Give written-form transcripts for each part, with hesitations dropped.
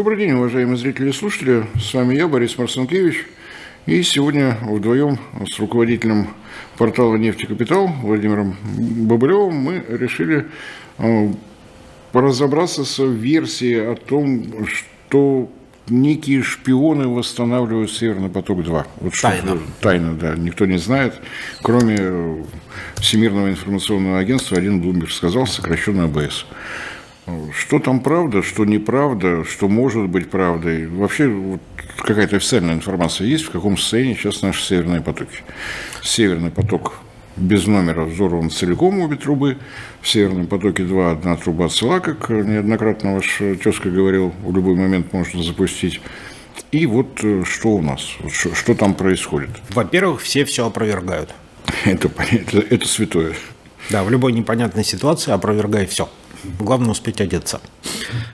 Добрый день, уважаемые зрители и слушатели. С вами я, Борис Марцинкевич. И сегодня вдвоем с руководителем портала «Нефтекапитал» Владимиром Бобылевым мы решили поразобраться с версией о том, что некие шпионы восстанавливают «Северный поток-2». Вот Тайна. Тайна, да. Никто не знает, кроме Всемирного информационного агентства. Один Bloomberg сказал, сокращенно АБС. Что там правда, что неправда, что может быть правдой? Вообще вот какая-то официальная информация есть, в каком состоянии сейчас наши северные потоки? Северный поток без номера взорван целиком, обе трубы. В Северном потоке-2 одна труба цела, как неоднократно ваш тезка говорил, в любой момент можно запустить. И вот что у нас, что там происходит? Во-первых, все опровергают. Это святое. Да, в любой непонятной ситуации опровергай все. Главное успеть одеться.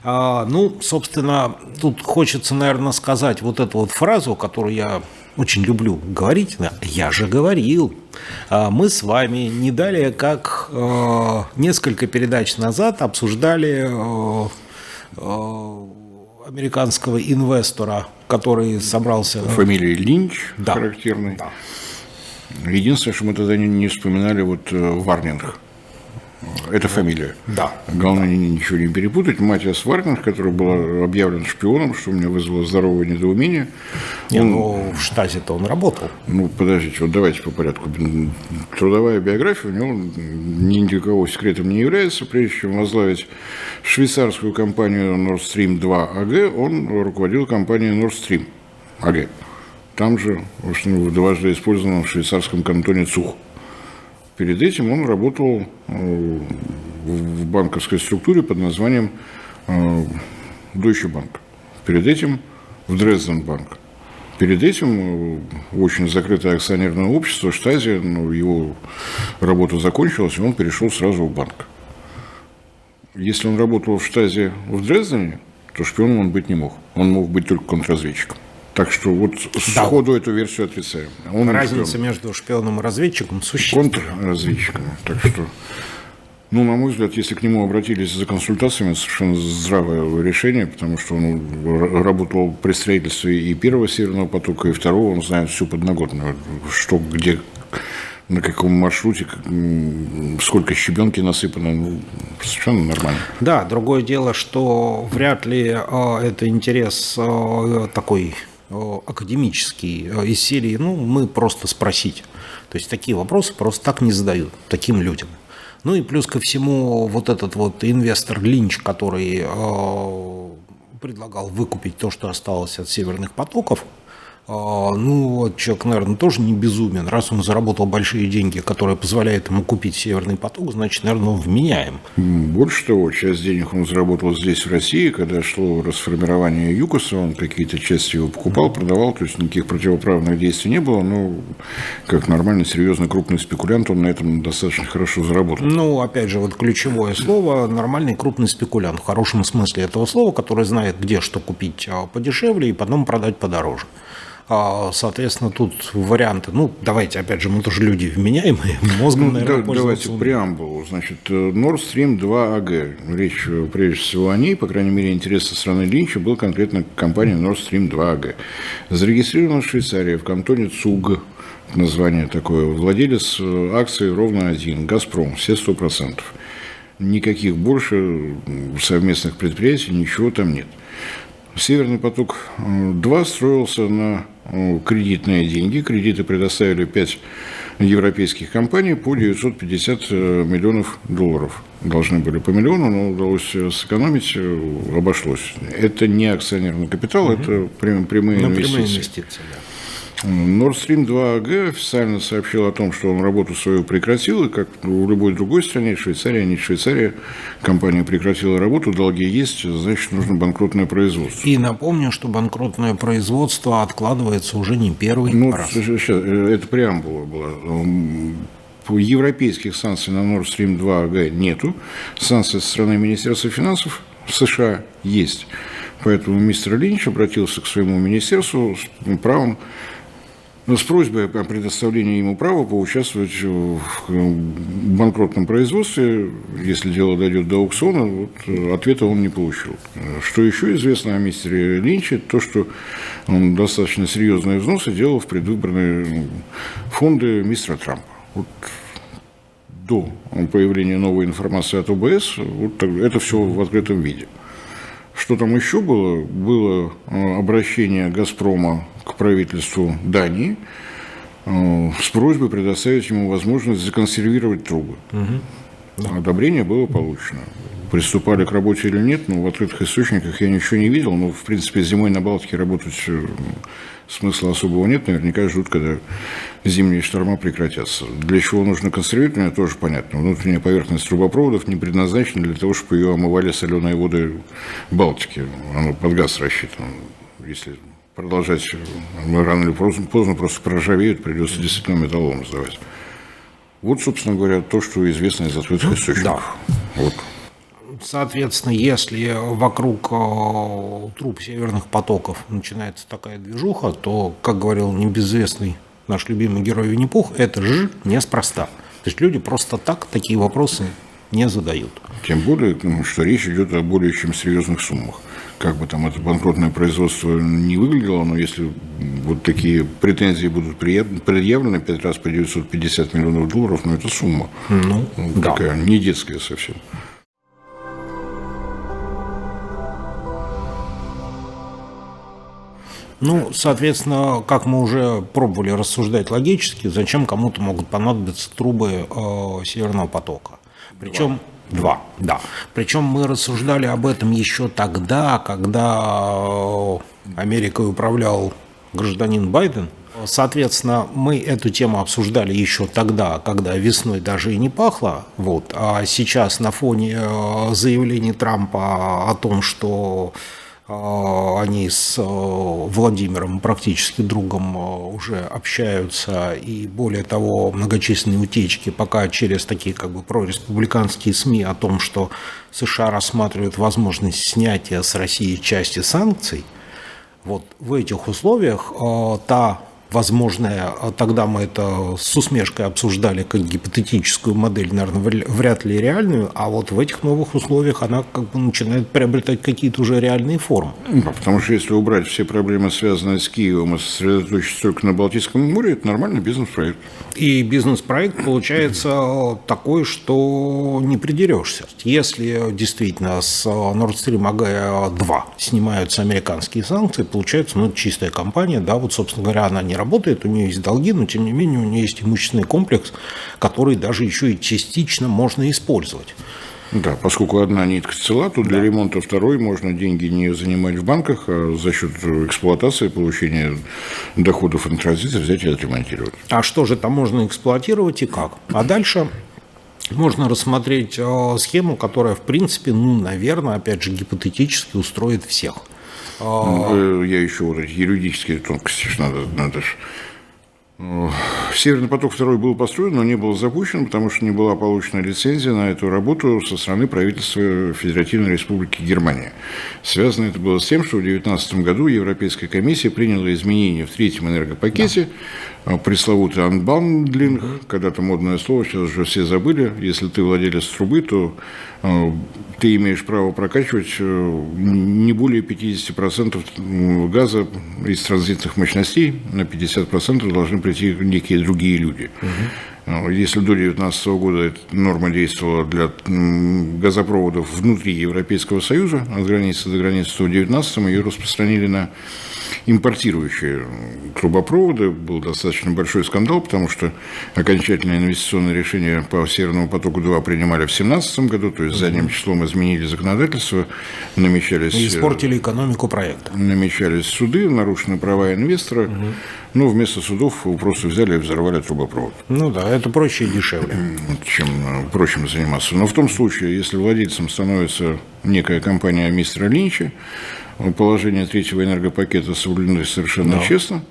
Собственно, тут хочется, наверное, сказать вот эту вот фразу, которую я очень люблю говорить. Я же говорил. Мы с вами не далее, как несколько передач назад обсуждали американского инвестора, который собрался... Фамилия Линч, да, характерный. Да. Единственное, что мы тогда не вспоминали, Варнинг. Это фамилия. Да. Главное, ничего не перепутать. Матиас Варнинг, который был объявлен шпионом, что у меня вызвало здоровое недоумение. В штазе-то он работал. Подождите, вот давайте по порядку. Трудовая биография у него ни для кого секретом не является. Прежде чем возглавить швейцарскую компанию Nord Stream 2 AG, он руководил компанией Nord Stream AG. Там же, в дважды использованном в швейцарском кантоне ЦУХ. Перед этим он работал в банковской структуре под названием Deutsche Bank. Перед этим в Дрезден Банк. Перед этим очень закрытое акционерное общество Штази, его работа закончилась, и он перешел сразу в банк. Если он работал в Штази в Дрездене, то шпионом он быть не мог. Он мог быть только контрразведчиком. Так что вот сходу эту версию отрицаем. Разница между шпионом и разведчиком существенна. Контрразведчиком. Так что, на мой взгляд, если к нему обратились за консультациями, это совершенно здравое решение, потому что он работал при строительстве и первого Северного потока, и второго, он знает всю подноготную, что, где, на каком маршруте, сколько щебенки насыпано, совершенно нормально. Да, другое дело, что вряд ли это интерес такой академический из серии, мы просто спросить. То есть такие вопросы просто так не задают таким людям. И плюс ко всему вот этот вот инвестор Линч, который предлагал выкупить то, что осталось от северных потоков, человек, наверное, тоже не безумен. Раз он заработал большие деньги, которые позволяют ему купить Северный поток, значит, наверное, он вменяем. Больше того, часть денег он заработал здесь, в России, когда шло расформирование ЮКОСа, он какие-то части его покупал, продавал, то есть никаких противоправных действий не было, но как нормальный, серьезный, крупный спекулянт, он на этом достаточно хорошо заработал. Опять же, вот ключевое слово – нормальный, крупный спекулянт, в хорошем смысле этого слова, который знает, где что купить подешевле и потом продать подороже. Соответственно, тут варианты. Давайте, опять же, мы тоже люди вменяемые, мозгом, наверное, пользоваться. Давайте преамбулу. Значит, Nord Stream 2 AG. Речь, прежде всего, о ней, по крайней мере, интерес со стороны Линча был конкретно компания Nord Stream 2 AG. Зарегистрирована в Швейцарии, в кантоне ЦУГ, название такое. Владелец акций ровно один, «Газпром», все 100%. Никаких больше совместных предприятий, ничего там нет. Северный поток-2 строился на кредитные деньги. Кредиты предоставили 5 европейских компаний по 950 миллионов долларов. Должны были по миллиону, но удалось сэкономить, обошлось. Это не акционерный капитал, это прямые инвестиции. Да. Nord Stream 2 AG официально сообщил о том, что он работу свою прекратил, и как в любой другой стране, Швейцария, не Швейцария, компания прекратила работу, долги есть, значит, нужно банкротное производство. И напомню, что банкротное производство откладывается уже не первый раз. Сейчас, это преамбула была. Европейских санкций на Nord Stream 2 AG нету, санкции со стороны Министерства финансов США есть. Поэтому мистер Линч обратился к своему министерству с правом Но с просьбой о предоставлении ему права поучаствовать в банкротном производстве, если дело дойдет до аукциона, вот, ответа он не получил. Что еще известно о мистере Линче, то, что он достаточно серьезные взносы делал в предвыборные фонды мистера Трампа. Вот до появления новой информации от ОБС, вот это все в открытом виде. Что там еще было? Было обращение «Газпрома» к правительству Дании с просьбой предоставить ему возможность законсервировать трубы. Одобрение было получено. Приступали к работе или нет, но в открытых источниках я ничего не видел. Но, в принципе, зимой на Балтике работать смысла особого нет. Наверняка ждут, когда зимние шторма прекратятся. Для чего нужно консервирование, тоже понятно. Внутренняя поверхность трубопроводов не предназначена для того, чтобы ее омывали соленые воды Балтики. Оно под газ рассчитано. Если продолжать, рано или поздно просто проржавеют, придется действительно металлолом сдавать. Вот, собственно говоря, то, что известно из открытых источников. Да. Вот. Соответственно, если вокруг труб северных потоков начинается такая движуха, то, как говорил небезызвестный наш любимый герой Винни-Пух, это же неспроста. То есть люди просто так такие вопросы не задают. Тем более, что речь идет о более чем серьезных суммах. Как бы там это банкротное производство не выглядело, но если вот такие претензии будут предъявлены 5 раз по 950 миллионов долларов, ну это сумма. Ну, да. Такая не детская совсем. Ну, соответственно, как мы уже пробовали рассуждать логически, зачем кому-то могут понадобиться трубы Северного потока. Причем два, да. Причем мы рассуждали об этом еще тогда, когда Америкой управлял гражданин Байден. Соответственно, мы эту тему обсуждали еще тогда, когда весной даже и не пахло. Вот. А сейчас на фоне заявлений Трампа о том, что они с Владимиром, практически другом, уже общаются, и более того, многочисленные утечки пока через такие как бы прореспубликанские СМИ о том, что США рассматривают возможность снятия с России части санкций. Вот в этих условиях та возможная, тогда мы это с усмешкой обсуждали как гипотетическую модель, наверное, вряд ли реальную, а вот в этих новых условиях она как бы начинает приобретать какие-то уже реальные формы. Потому что если убрать все проблемы, связанные с Киевом, и сосредоточиться только на Балтийском море, это нормальный бизнес-проект. И бизнес-проект получается такой, что не придерешься. Если действительно с Nord Stream AG-2 снимаются американские санкции, получается, ну, чистая компания, да, вот, собственно говоря, она не работает, у нее есть долги, но, тем не менее, у нее есть имущественный комплекс, который даже еще и частично можно использовать. Да, поскольку одна нитка цела, то для ремонта второй можно деньги не занимать в банках, а за счет эксплуатации, получения доходов от транзита взять и отремонтировать. А что же там можно эксплуатировать и как? А дальше можно рассмотреть схему, которая, в принципе, ну, наверное, опять же, гипотетически устроит всех. Я еще вот эти юридические тонкости надо же. Северный поток-2 был построен, но не был запущен, потому что не была получена лицензия на эту работу со стороны правительства Федеративной Республики Германия. Связано это было с тем, что в 2019 году Европейская комиссия приняла изменения в третьем энергопакете, пресловутый unbundling, когда-то модное слово, сейчас уже все забыли. Если ты владелец трубы, то ты имеешь право прокачивать не более 50% газа из транзитных мощностей, на 50% должны прийти некие другие люди. Если до 2019 года эта норма действовала для газопроводов внутри Европейского Союза, от границы до границы, то в 2019 ее распространили на импортирующие трубопроводы. Был достаточно большой скандал, потому что окончательное инвестиционное решение по Северному потоку-2 принимали в 2017 году, то есть задним числом изменили законодательство, намечались... И испортили экономику проекта. Намечались суды, нарушены права инвестора, но вместо судов просто взяли и взорвали трубопровод. Ну да, это проще и дешевле. Чем прочим заниматься. Но в том случае, если владельцем становится некая компания мистера Линча, положение третьего энергопакета соблюдено совершенно честно.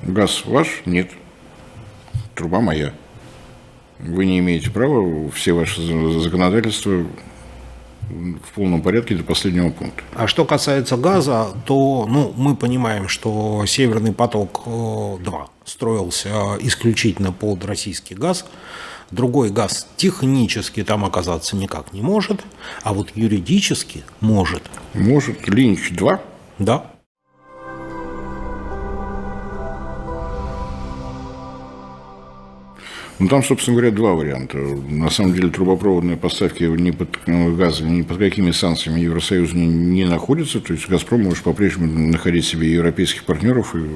Газ ваш? Нет. Труба моя. Вы не имеете права все ваши законодательства в полном порядке до последнего пункта. А что касается газа, то мы понимаем, что «Северный поток-2» строился исключительно под российский газ. Другой газ технически там оказаться никак не может, а вот юридически может. Может, Линч-2? Да. Ну, там, собственно говоря, два варианта. На самом деле, трубопроводные поставки ни под газа, ни под какими санкциями Евросоюза не находятся. То есть «Газпром» может по-прежнему находить себе европейских партнеров, и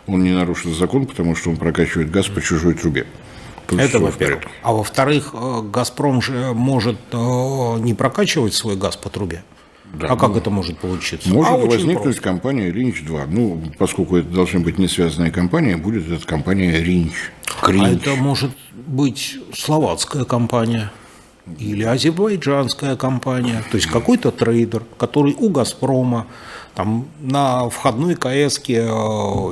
он не нарушит закон, потому что он прокачивает газ по чужой трубе. Тут это всё в во-первых. порядке. А во-вторых, «Газпром» же может не прокачивать свой газ по трубе. Да, а как это может получиться? Может очень возникнуть просто. компания «Линч-2». Ну, поскольку это должны быть не связанные компании, будет эта компания «Ринч». А это может быть словацкая компания или азербайджанская компания. То есть какой-то трейдер, который у «Газпрома» там, на входной КСке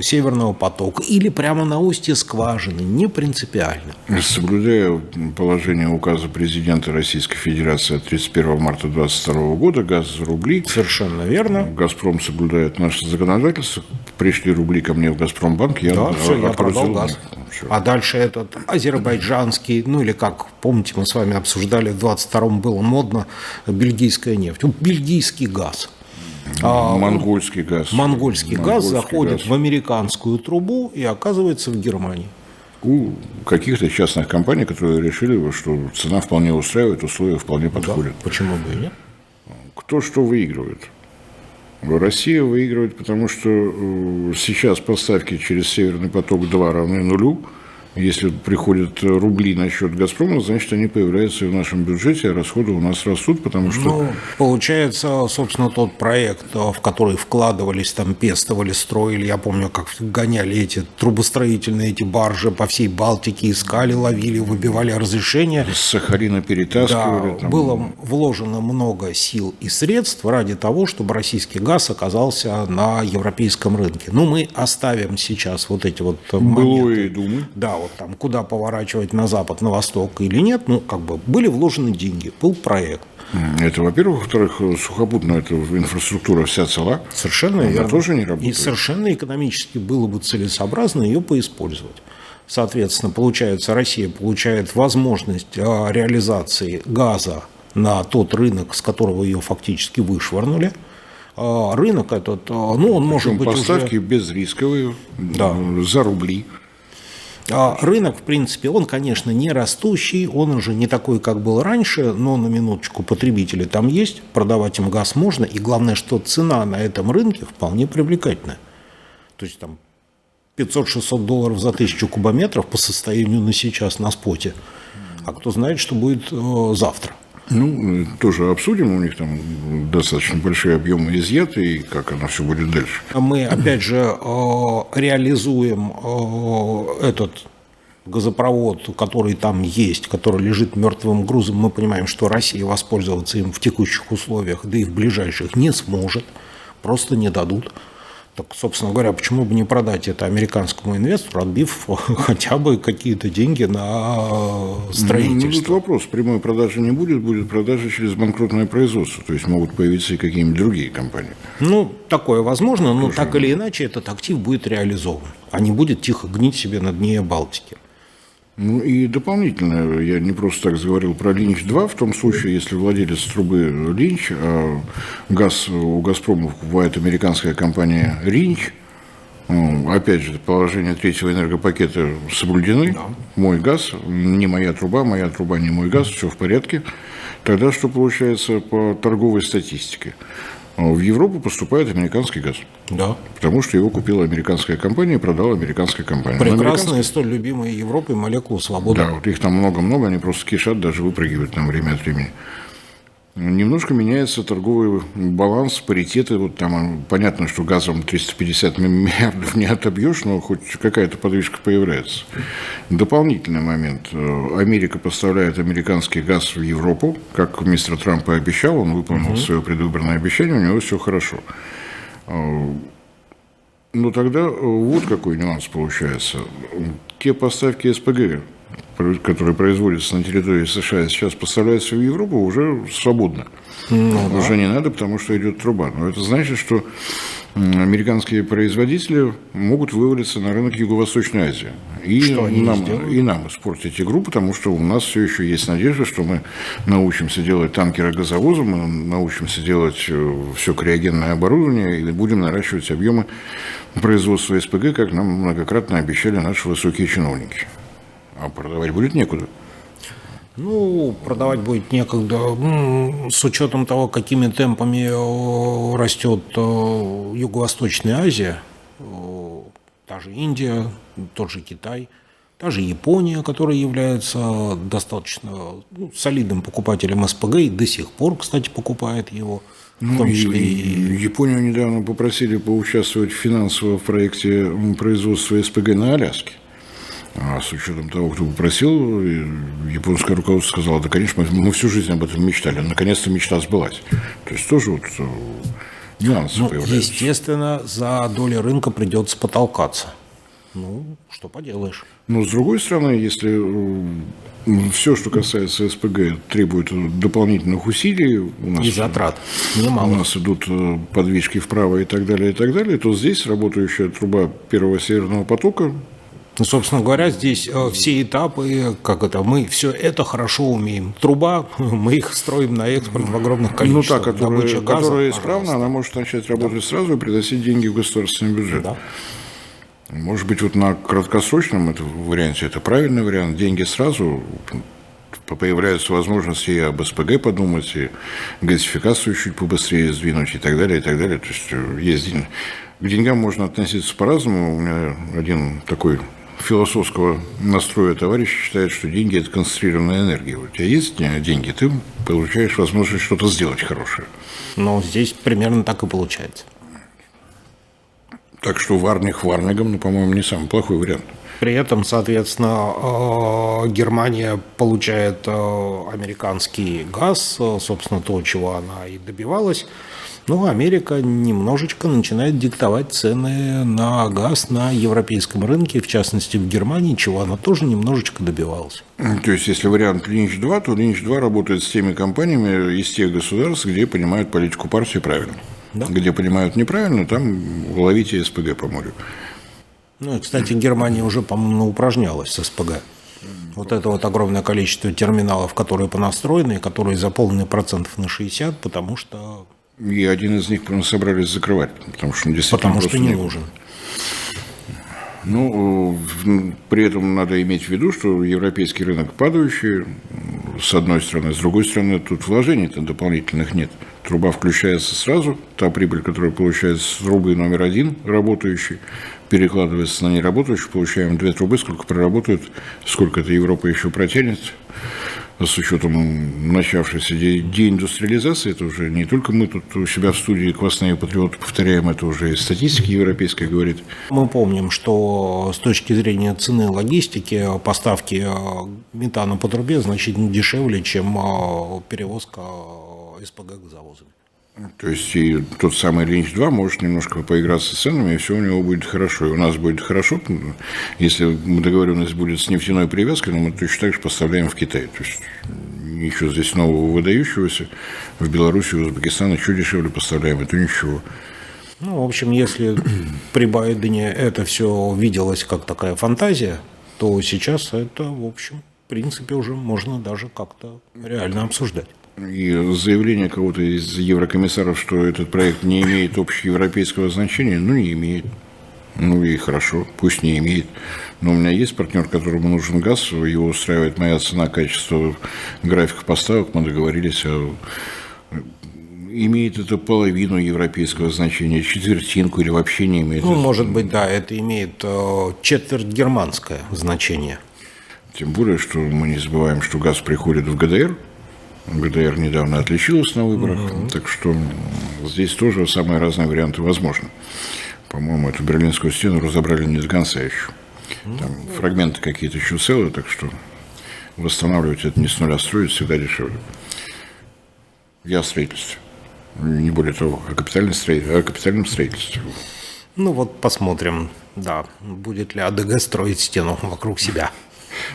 «Северного потока» или прямо на устье скважины, не принципиально. Соблюдая положение указа президента Российской Федерации от 31 марта 2022 года, газ за рубли. Совершенно верно. «Газпром» соблюдает наше законодательство. Пришли рубли ко мне в «Газпромбанк», я Да, все, я продал отгрузил. газ. Всё. А дальше этот азербайджанский, или как, помните, мы с вами обсуждали, в 22-м было модно бельгийская нефть. Бельгийский газ. Монгольский газ. Монгольский газ заходит газ. в американскую трубу и оказывается в Германии. У каких-то частных компаний, которые решили, что цена вполне устраивает, условия вполне подходят. Почему бы и нет? Кто что выигрывает? Россия выигрывает, потому что сейчас поставки через «Северный поток-2» равны нулю. Если приходят рубли на счет «Газпрома», значит, они появляются и в нашем бюджете, а расходы у нас растут, потому что... Получается, собственно, тот проект, в который вкладывались, там, пестовали, строили, я помню, как гоняли эти трубостроительные эти баржи по всей Балтике, искали, ловили, выбивали разрешения. С Сахалина перетаскивали. Да, там... было вложено много сил и средств ради того, чтобы российский газ оказался на европейском рынке. Мы оставим сейчас вот эти вот Былое и думы. Да, вот там, куда поворачивать, на запад, на восток или нет, были вложены деньги, был проект. Это, во-первых. Во-вторых, сухопутная эта инфраструктура вся цела. Совершенно Она верно. тоже не работает. И совершенно экономически было бы целесообразно ее поиспользовать. Соответственно, Россия получает возможность реализации газа на тот рынок, с которого ее фактически вышвырнули. Рынок этот, он может быть поставки уже... безрисковые, за рубли. Рынок, в принципе, он, конечно, не растущий, он уже не такой, как был раньше, но на минуточку потребители там есть, продавать им газ можно, и главное, что цена на этом рынке вполне привлекательная. То есть там $500-600 за 1000 кубометров по состоянию на сейчас на споте. А кто знает, что будет завтра. Тоже обсудим, у них там достаточно большие объемы изъяты, и как оно все будет дальше. Мы, опять же, реализуем этот газопровод, который там есть, который лежит мертвым грузом. Мы понимаем, что Россия воспользоваться им в текущих условиях, да и в ближайших не сможет, просто не дадут. Так, собственно говоря, почему бы не продать это американскому инвестору, отбив хотя бы какие-то деньги на строительство? Тут вопрос. Прямой продажи не будет, будет продажа через банкротное производство. То есть могут появиться и какие-нибудь другие компании. Такое возможно, но так или иначе этот актив будет реализован, а не будет тихо гнить себе на дне Балтики. И дополнительно, я не просто так заговорил про Линч-2, в том случае, если владелец трубы Линч, а газ у «Газпрома» покупает американская компания Ринч, опять же, положение третьего энергопакета соблюдены, мой газ, не моя труба не мой газ, все в порядке, тогда что получается по торговой статистике? В Европу поступает американский газ. Да. Потому что его купила американская компания и продала американская компания. Прекрасные, столь любимые Европой молекулы свободы. Да, вот их там много-много, они просто кишат, даже выпрыгивают там время от времени. Немножко меняется торговый баланс, паритеты. Вот там понятно, что газом 350 миллиардов не отобьешь, но хоть какая-то подвижка появляется. Дополнительный момент. Америка поставляет американский газ в Европу. Как мистер Трамп и обещал, он выполнил свое предвыборное обещание, у него все хорошо. Но тогда вот какой нюанс получается. Те поставки СПГ, который производится на территории США, сейчас поставляется в Европу, уже свободно. Уже не надо, потому что идет труба. Но это значит, что американские производители могут вывалиться на рынок Юго-Восточной Азии. И нам испортить игру, потому что у нас все еще есть надежда, что мы научимся делать танкеры газовозы, мы научимся делать все криогенное оборудование и будем наращивать объемы производства СПГ, как нам многократно обещали наши высокие чиновники. А продавать будет некуда. Ну, продавать будет некогда. С учетом того, какими темпами растет Юго-Восточная Азия, та же Индия, тот же Китай, та же Япония, которая является достаточно солидным покупателем СПГ и до сих пор, кстати, покупает его. В том числе Японию недавно попросили поучаствовать финансово в проекте производства СПГ на Аляске. А с учетом того, кто попросил, японское руководство сказало, да, конечно, мы всю жизнь об этом мечтали, наконец-то мечта сбылась. То есть тоже вот нюансы появляются. Естественно, за долей рынка придется потолкаться. Ну, что поделаешь. Но, с другой стороны, если все, что касается СПГ, требует дополнительных усилий, у нас, и затрат немало. У нас идут подвижки вправо и так далее, то здесь работающая труба первого северного потока. Ну, собственно говоря, здесь все этапы, мы все это хорошо умеем. Труба, мы их строим на экспорт в огромных количествах. Ну, та, которая исправна, она может начать работать сразу и приносить деньги в государственный бюджет. Да. Может быть, вот на краткосрочном варианте это правильный вариант. Деньги сразу, появляются возможности и об СПГ подумать, и газификацию чуть побыстрее сдвинуть и так далее, и так далее. То есть есть деньги. К деньгам можно относиться по-разному. У меня один такой философского настроя товарищ считает, что деньги – это концентрированная энергия. У тебя есть деньги, ты получаешь возможность что-то сделать хорошее. Но здесь примерно так и получается. Так что варник варнигом, по-моему, не самый плохой вариант. При этом, соответственно, Германия получает американский газ, собственно, то, чего она и добивалась. Ну, Америка немножечко начинает диктовать цены на газ на европейском рынке, в частности, в Германии, чего она тоже немножечко добивалась. То есть, если вариант Линч-2, то Линч-2 работает с теми компаниями из тех государств, где понимают политику партии правильно. Да. Где понимают неправильно, там ловите СПГ по морю. Ну, и, кстати, Германия уже, по-моему, упражнялась с СПГ. Вот это вот огромное количество терминалов, которые понастроены, и которые заполнены процентов на 60, потому что... И один из них собрались закрывать, потому что он действительно просто не нужен. Ну, при этом надо иметь в виду, что европейский рынок падающий, с одной стороны, с другой стороны, тут вложений-то дополнительных нет. Труба включается сразу, та прибыль, которая получается с трубы номер один работающей, перекладывается на неработающую, получаем две трубы, сколько проработают, сколько эта Европа еще протянет. С учетом начавшейся деиндустриализации, это уже не только мы тут у себя в студии «Квасные патриоты» повторяем, это уже и статистика европейская говорит. Мы помним, что с точки зрения цены логистики поставки метана по трубе значительно дешевле, чем перевозка СПГ газовозами. То есть и тот самый Линч-2 может немножко поиграться с ценами, и все у него будет хорошо. И у нас будет хорошо, если договоренность будет с нефтяной привязкой, но мы точно так же поставляем в Китай. То есть ничего здесь нового выдающегося. В Белоруссию, Узбекистан еще дешевле поставляем, это ничего. Ну, в общем, если при Байдене это все виделось как такая фантазия, то сейчас это, в общем, в принципе, уже можно даже как-то реально обсуждать. И заявление кого-то из еврокомиссаров, что этот проект не имеет общеевропейского значения, не имеет. Ну и хорошо, пусть не имеет. Но у меня есть партнер, которому нужен газ, его устраивает моя цена, качество, график поставок, мы договорились, имеет это половину европейского значения, четвертинку или вообще не имеет. Ну, может быть, да, это имеет четверть германское значение. Тем более, что мы не забываем, что газ приходит в ГДР. ГДР недавно отличилась на выборах, так что здесь тоже самые разные варианты возможны. По-моему, эту Берлинскую стену разобрали не до конца еще. Там фрагменты какие-то еще целые, так что восстанавливать это не с нуля строить всегда дешевле. Я о строительстве. Не более того, о капитальном строительстве. Ну вот посмотрим, да, будет ли АДГ строить стену вокруг себя.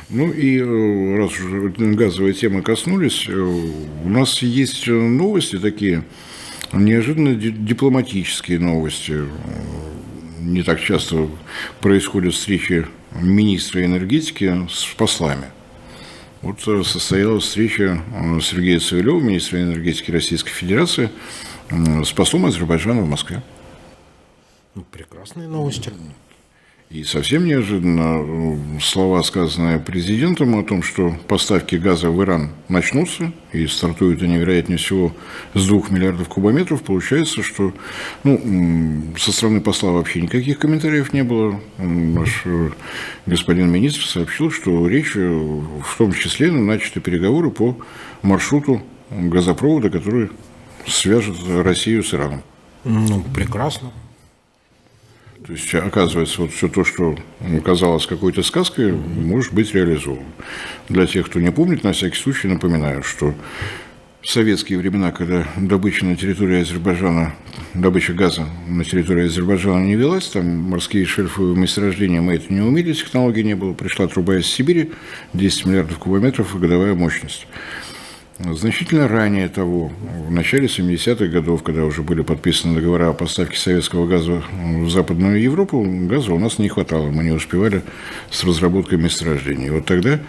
Ну и раз уже газовой темы коснулись, у нас есть новости такие, неожиданно дипломатические новости. Не так часто происходят встречи министра энергетики с послами. Вот состоялась встреча Сергея Цивилева, министра энергетики Российской Федерации, с послом Азербайджана в Москве. Прекрасные новости. И совсем неожиданно слова, сказанные президентом о том, что поставки газа в Иран начнутся, и стартуют они, вероятнее всего, с 2 миллиардов кубометров, получается, что со стороны посла вообще никаких комментариев не было. Наш господин министр сообщил, что речь в том числе начаты переговоры по маршруту газопровода, который свяжет Россию с Ираном. Прекрасно. То есть, оказывается, вот все то, что казалось какой-то сказкой, может быть реализовано. Для тех, кто не помнит, на всякий случай напоминаю, что в советские времена, когда добыча на территории Азербайджана, добыча газа на территории Азербайджана не велась, там морские шельфовые месторождения, мы это не умели, технологий не было, пришла труба из Сибири, 10 миллиардов кубометров годовая мощность. Значительно ранее того, в начале 70-х годов, когда уже были подписаны договора о поставке советского газа в Западную Европу, газа у нас не хватало, мы не успевали с разработкой месторождений. Вот тогда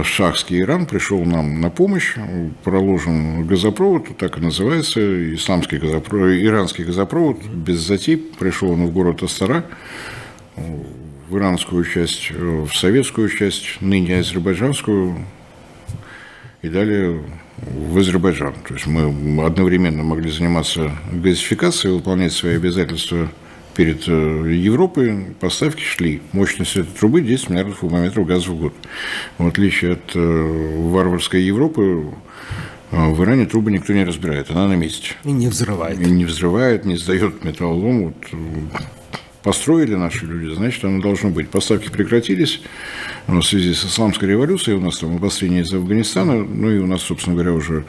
шахский Иран пришел нам на помощь, проложен газопровод, так и называется, иранский газопровод, без затей, пришел он в город Астара, в иранскую часть, в советскую часть, ныне азербайджанскую, и далее в Азербайджан. То есть мы одновременно могли заниматься газификацией, выполнять свои обязательства перед Европой. Поставки шли. Мощность этой трубы 10 миллиардов кубометров газа в год. В отличие от варварской Европы, в Иране трубы никто не разбирает. Она на месте. И не взрывает. И не взрывает, не сдает металлолом. Вот построили наши люди, значит, оно должно быть. Поставки прекратились в связи с исламской революцией. У нас там обострение из Афганистана. Ну и у нас, собственно говоря, уже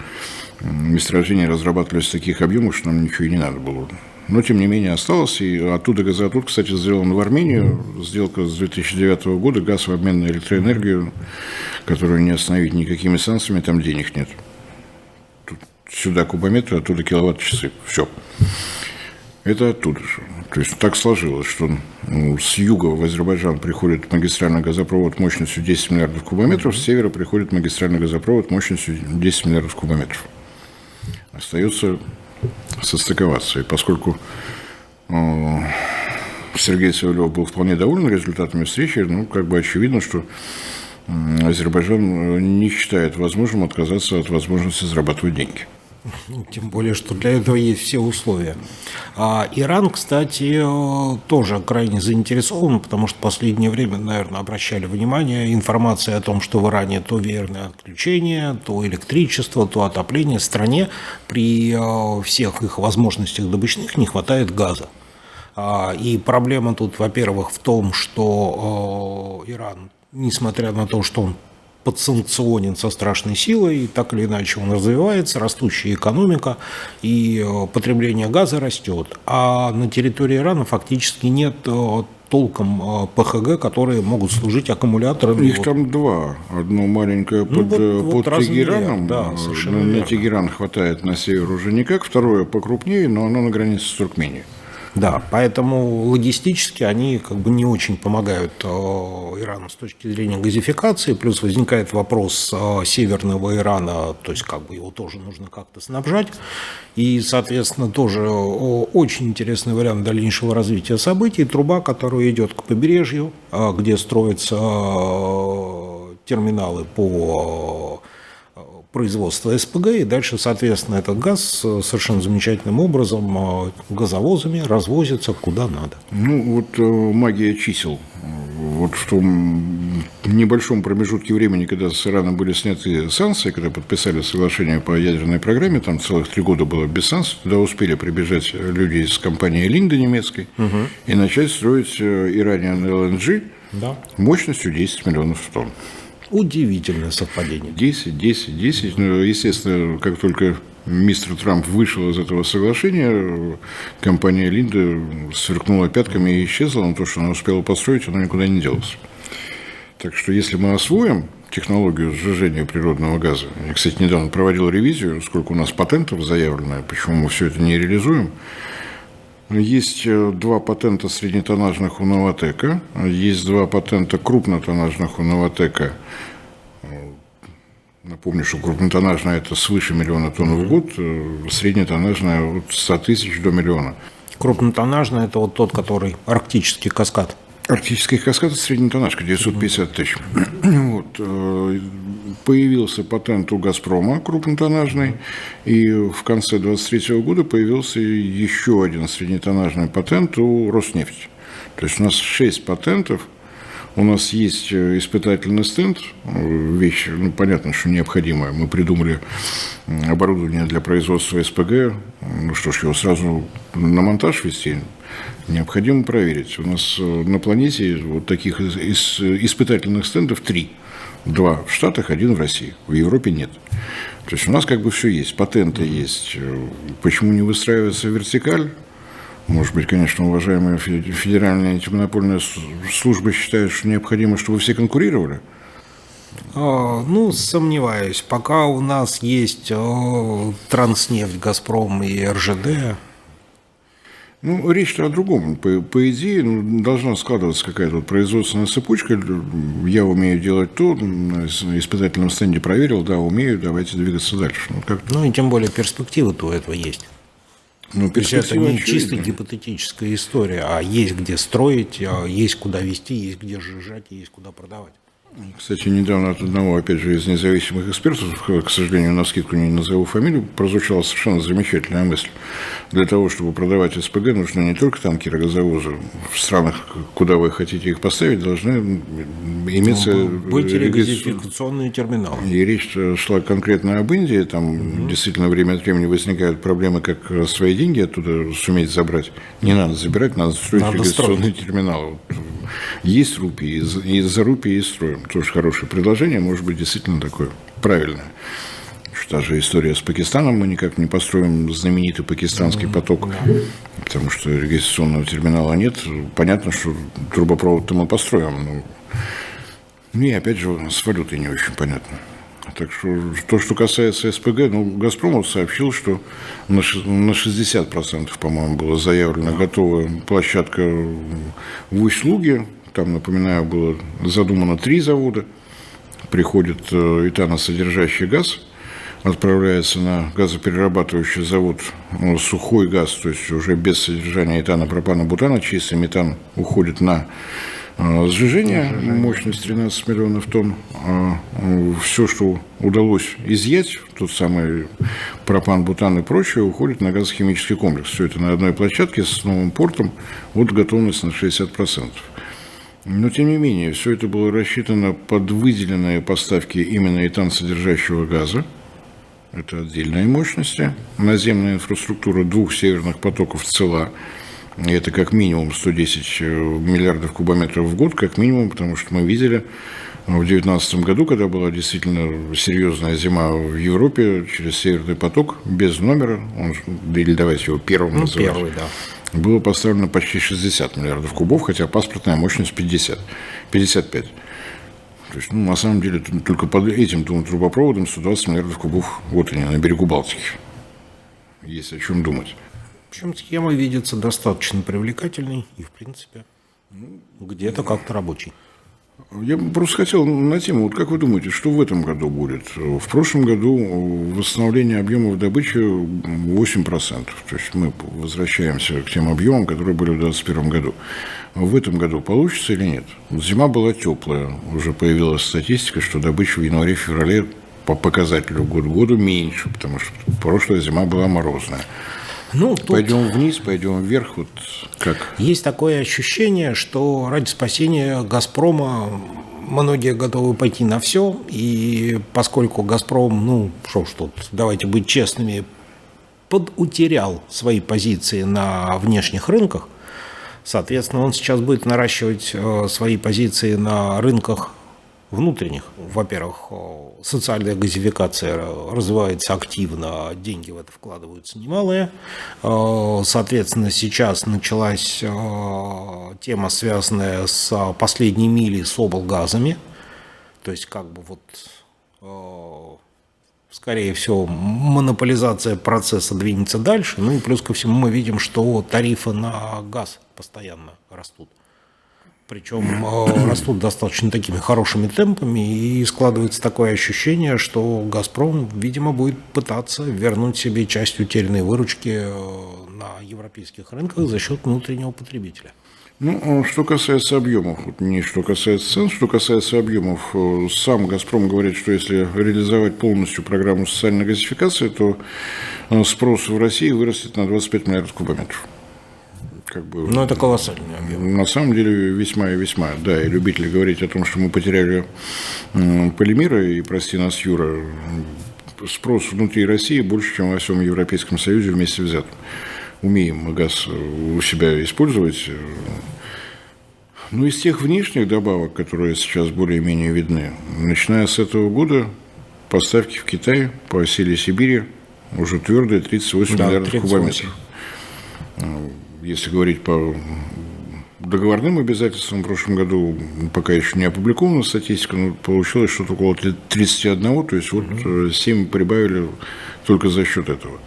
месторождения разрабатывались в таких объемах, что нам ничего и не надо было. Но, тем не менее, осталось. И оттуда газоотвод, кстати, сделан в Армению. Сделка с 2009 года. Газ в обмен на электроэнергию, которую не остановить никакими санкциями, там денег нет. Тут сюда кубометры, оттуда киловатт-часы. Все. Это оттуда же. То есть так сложилось, что с юга в Азербайджан приходит магистральный газопровод мощностью 10 миллиардов кубометров, с севера приходит магистральный газопровод мощностью 10 миллиардов кубометров. Остается состыковаться. И поскольку Сергей Цивилев был вполне доволен результатами встречи, очевидно, что Азербайджан не считает возможным отказаться от возможности зарабатывать деньги. Тем более, что для этого есть все условия. Иран, кстати, тоже крайне заинтересован, потому что в последнее время, наверное, обращали внимание, информация о том, что в Иране то веерное отключение, то электричество, то отопление в стране, при всех их возможностях добычных не хватает газа. И проблема тут, во-первых, в том, что Иран, несмотря на то, что он подсанкционен со страшной силой, и так или иначе он развивается, растущая экономика, и потребление газа растет. А на территории Ирана фактически нет толком ПХГ, которые могут служить аккумуляторами. Их там два. Одно маленькое под Тегераном. Да, на Тегеран хватает, на север уже никак. Второе покрупнее, но оно на границе с Туркменией. Да, поэтому логистически они не очень помогают Ирану с точки зрения газификации, плюс возникает вопрос северного Ирана, то есть его тоже нужно как-то снабжать, и, соответственно, тоже очень интересный вариант дальнейшего развития событий, труба, которая идет к побережью, где строятся терминалы по производства СПГ, и дальше, соответственно, этот газ совершенно замечательным образом газовозами развозится куда надо. Магия чисел. Вот в том небольшом промежутке времени, когда с Ираном были сняты санкции, когда подписали соглашение по ядерной программе, там целых 3 года было без санкций, туда успели прибежать люди из компании Линда немецкой и начать строить Iranian LNG мощностью 10 миллионов тонн. Удивительное совпадение. 10. Естественно, как только мистер Трамп вышел из этого соглашения, компания Линда сверкнула пятками и исчезла, но то, что она успела построить, оно никуда не делось. Так что если мы освоим технологию сжижения природного газа, я, кстати, недавно проводил ревизию, сколько у нас патентов заявлено, почему мы все это не реализуем. Есть 2 патента среднетоннажных у «Новатэка», есть 2 патента крупнотоннажных у «Новатэка». Напомню, что крупнотоннажная – это свыше 1 000 000 тонн в год, среднетоннажная – от 100 тысяч до миллиона. Крупнотоннажный – это вот тот, который арктический каскад. Арктический каскад – это среднетоннажка, 950 тысяч. Вот. Появился патент у «Газпрома» крупнотоннажный, и в конце 2023 года появился еще один среднетоннажный патент у «Роснефти». То есть у нас 6 патентов. У нас есть испытательный стенд, вещь, понятно, что необходимая. Мы придумали оборудование для производства СПГ. Ну что ж, его сразу на монтаж вести необходимо проверить. У нас на планете вот таких испытательных стендов 3. 2 в Штатах, 1 в России. В Европе нет. То есть у нас как бы все есть, патенты есть. Почему не выстраивается вертикаль? Может быть, конечно, уважаемая Федеральная антимонопольная служба считает, что необходимо, чтобы все конкурировали? Ну, сомневаюсь. Пока у нас есть Транснефть, Газпром и РЖД. Ну, речь-то о другом. По идее, должна складываться какая-то вот производственная цепочка. Я умею делать то, на испытательном стенде проверил, да, умею, давайте двигаться дальше. Ну, и тем более перспективы-то у этого есть. Ну, То есть это не очевидна. чисто гипотетическая история, а есть где строить, есть куда вести, есть где сжижать, есть куда продавать. Кстати, недавно от одного, опять же, из независимых экспертов, к сожалению, навскидку не назову фамилию, прозвучала совершенно замечательная мысль. Для того, чтобы продавать СПГ, нужны не только танкеры, газовозы. В странах, куда вы хотите их поставить, должны иметься... Быть регазификационные терминалы. И речь шла конкретно об Индии. Там действительно время от времени возникают проблемы, как свои деньги оттуда суметь забрать. Не надо забирать, надо строить регистрационные терминалы. Есть рупии, и за рупии и строим. Тоже хорошее предложение, может быть, действительно такое правильное. Что та же история с Пакистаном, мы никак не построим знаменитый пакистанский поток, потому что регистрационного терминала нет. Понятно, что трубопровод-то мы построим. Ну, и опять же, с валютой не очень понятно. Так что, то, что касается СПГ, «Газпром» сообщил, что на 60%, по-моему, была заявлена готовая площадка в Усть-Луге. Там, напоминаю, было задумано 3 завода. Приходит этаносодержащий газ, отправляется на газоперерабатывающий завод сухой газ, то есть уже без содержания этана, пропана, бутана, чистый метан уходит на сжижение, мощность 13 миллионов тонн. Все, что удалось изъять, тот самый пропан, бутан и прочее, уходит на газохимический комплекс. Все это на одной площадке с новым портом, вот готовность на 60%. Но, тем не менее, все это было рассчитано под выделенные поставки именно этан-содержащего газа. Это отдельные мощности. Наземная инфраструктура 2 северных потоков цела. И это как минимум 110 миллиардов кубометров в год, как минимум, потому что мы видели в 2019 году, когда была действительно серьезная зима в Европе, через Северный поток, без номера, или давайте его первым называть, первый, да. было поставлено почти 60 миллиардов кубов, хотя паспортная мощность 55. То есть, на самом деле, только под этим трубопроводом 120 миллиардов кубов, вот они, на берегу Балтики. Есть о чем думать. В общем, схема видится достаточно привлекательной и, в принципе, где-то как-то рабочей. Я бы просто хотел на тему, вот как вы думаете, что в этом году будет? В прошлом году восстановление объемов добычи 8%. То есть мы возвращаемся к тем объемам, которые были в 2021 году. В этом году получится или нет? Зима была теплая, уже появилась статистика, что добыча в январе-феврале по показателю год к году меньше, потому что прошлая зима была морозная. Пойдем вниз, пойдем вверх, вот как? Есть такое ощущение, что ради спасения «Газпрома» многие готовы пойти на все, и поскольку «Газпром», давайте быть честными, подутерял свои позиции на внешних рынках, соответственно, он сейчас будет наращивать свои позиции на рынках внутренних. Во-первых, социальная газификация развивается активно, деньги в это вкладываются немалые. Соответственно, сейчас началась тема, связанная с последней милей с облгазами. То есть, как бы вот, скорее всего, монополизация процесса двинется дальше. Ну и плюс ко всему мы видим, что тарифы на газ постоянно растут. Причем растут достаточно такими хорошими темпами, и складывается такое ощущение, что «Газпром», видимо, будет пытаться вернуть себе часть утерянной выручки на европейских рынках за счет внутреннего потребителя. Ну, что касается объемов, вот не что касается цен, что касается объемов, сам «Газпром» говорит, что если реализовать полностью программу социальной газификации, то спрос в России вырастет на 25 миллиардов кубометров. Как бы, Но это колоссальный объем. на самом деле весьма и весьма. Да, и любители говорить о том, что мы потеряли полимеры, и прости нас, Юра, спрос внутри России больше, чем во всем Европейском Союзе вместе взятым. Умеем мы газ у себя использовать. Но из тех внешних добавок, которые сейчас более-менее видны, начиная с этого года поставки в Китай по оси Сибири уже твердые 38 миллиардов 38. Кубометров. Если говорить по договорным обязательствам, в прошлом году пока еще не опубликована статистика, но получилось что-то около 31, то есть вот 7 прибавили только за счет этого.